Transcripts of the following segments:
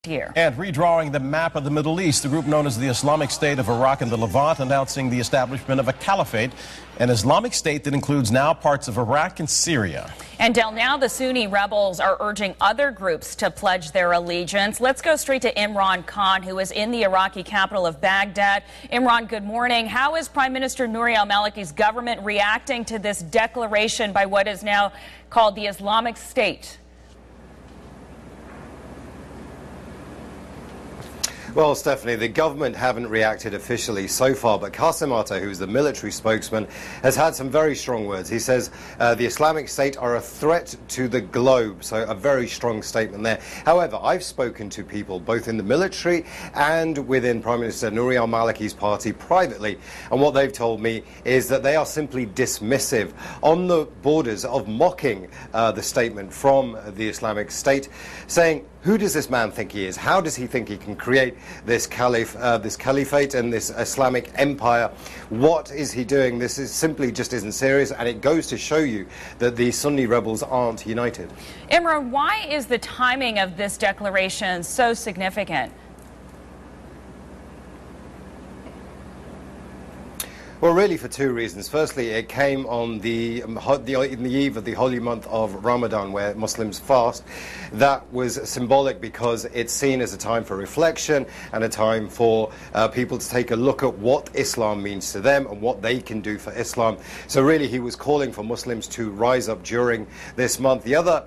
Here. And redrawing the map of the Middle East, the group known as the Islamic State of Iraq and the Levant announcing the establishment of a caliphate, an Islamic state that includes now parts of Iraq and Syria. And Del, now the Sunni rebels are urging other groups to pledge their allegiance. Let's go straight to Imran Khan, who is in the Iraqi capital of Baghdad. Imran, good morning. How is Prime Minister Nouri al-Maliki's government reacting to this declaration by what is now called the Islamic State? Well, Stephanie, the government haven't reacted officially so far, but Qasim Atta, who's the military spokesman, has had some very strong words. He says the Islamic State are a threat to the globe, so a very strong statement there. However, I've spoken to people both in the military and within Prime Minister Nouri al-Maliki's party privately, and what they've told me is that they are simply dismissive, on the borders of mocking the statement from the Islamic State, saying, who does this man think he is? How does he think he can create this caliphate and this Islamic empire? What is he doing? This is simply just isn't serious, and it goes to show you that the Sunni rebels aren't united. Imran, why is the timing of this declaration so significant? Well, really for two reasons. Firstly, it came on in the eve of the holy month of Ramadan, where Muslims fast. That was symbolic because it's seen as a time for reflection and a time for people to take a look at what Islam means to them and what they can do for Islam. So really, he was calling for Muslims to rise up during this month. The other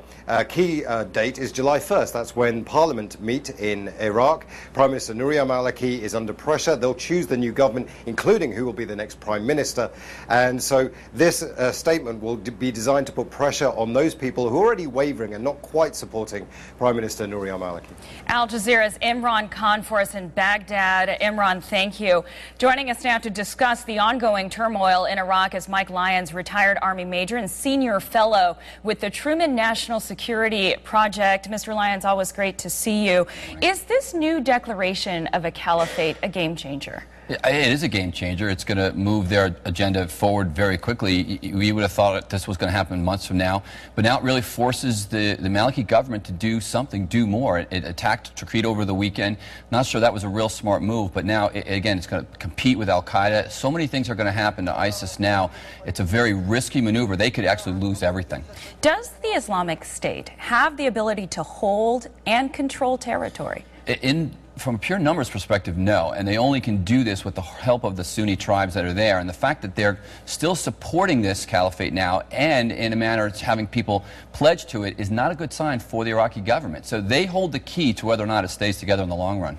key date is July 1st. That's when Parliament meet in Iraq. Prime Minister Nouri al-Maliki is under pressure. They'll choose the new government, including who will be the next Prime Minister, and so this statement will be designed to put pressure on those people who are already wavering and not quite supporting Prime Minister Nouri al-Maliki. Al Jazeera's Imran Khan for us in Baghdad. Imran, thank you. Joining us now to discuss the ongoing turmoil in Iraq is Mike Lyons, retired Army Major and Senior Fellow with the Truman National Security Project. Mr. Lyons, always great to see you. Is this new declaration of a caliphate a game changer? It is a game changer. It's going to move their agenda forward very quickly. We would have thought this was going to happen months from now, but now it really forces the Maliki government to do something, do more. It attacked Tikrit over the weekend. Not sure that was a real smart move, but now, again, it's going to compete with al-Qaeda. So many things are going to happen to ISIS now. It's a very risky maneuver. They could actually lose everything. Does the Islamic State have the ability to hold and control territory? From a pure numbers perspective, no, and they only can do this with the help of the Sunni tribes that are there, and the fact that they're still supporting this caliphate now and in a manner it's having people pledge to it is not a good sign for the Iraqi government. So they hold the key to whether or not it stays together in the long run.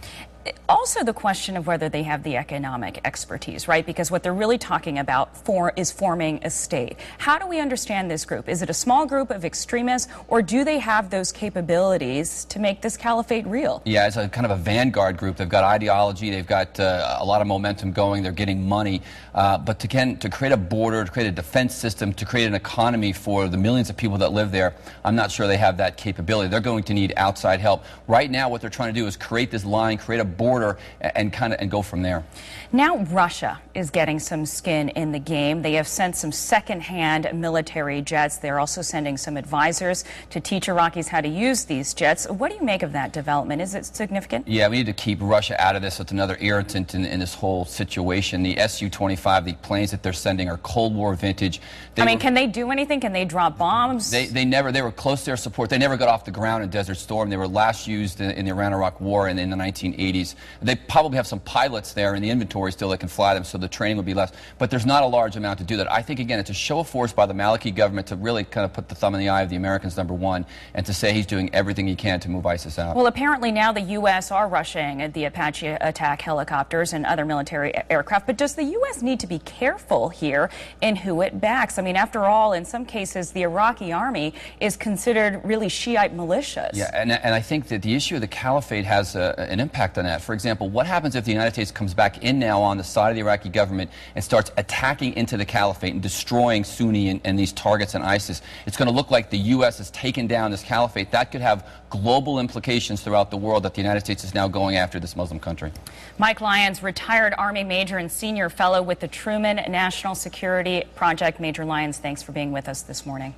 Also the question of whether they have the economic expertise, right? Because what they're really talking about is forming a state. How do we understand this group? Is it a small group of extremists, or do they have those capabilities to make this caliphate real? Yeah, it's a kind of a vanguard group. They've got ideology, they've got a lot of momentum going, they're getting money. But to create a border, to create a defense system, to create an economy for the millions of people that live there, I'm not sure they have that capability. They're going to need outside help. Right now, what they're trying to do is create this line, create a border, and go from there. Now Russia is getting some skin in the game. They have sent some second-hand military jets. They're also sending some advisors to teach Iraqis how to use these jets. What do you make of that development? Is it significant? Yeah, we need to keep Russia out of this. It's another irritant in this whole situation. The Su-25, the planes that they're sending are Cold War vintage. Can they do anything? Can they drop bombs? They were close to their support. They never got off the ground in Desert Storm. They were last used in the Iran-Iraq War in the 1980s. They probably have some pilots there in the inventory still that can fly them, so the training would be less. But there's not a large amount to do that. I think, again, it's a show of force by the Maliki government to really kind of put the thumb in the eye of the Americans, number one, and to say he's doing everything he can to move ISIS out. Well, apparently now the U.S. are rushing the Apache attack helicopters and other military aircraft. But does the U.S. need to be careful here in who it backs? I mean, after all, in some cases, the Iraqi army is considered really Shiite militias. Yeah, and I think that the issue of the caliphate has an impact on that. For example, what happens if the United States comes back in now on the side of the Iraqi government and starts attacking into the caliphate and destroying Sunni and these targets in ISIS? It's going to look like the U.S. has taken down this caliphate. That could have global implications throughout the world that the United States is now going after this Muslim country. Mike Lyons, retired Army Major and Senior Fellow with the Truman National Security Project. Major Lyons, thanks for being with us this morning.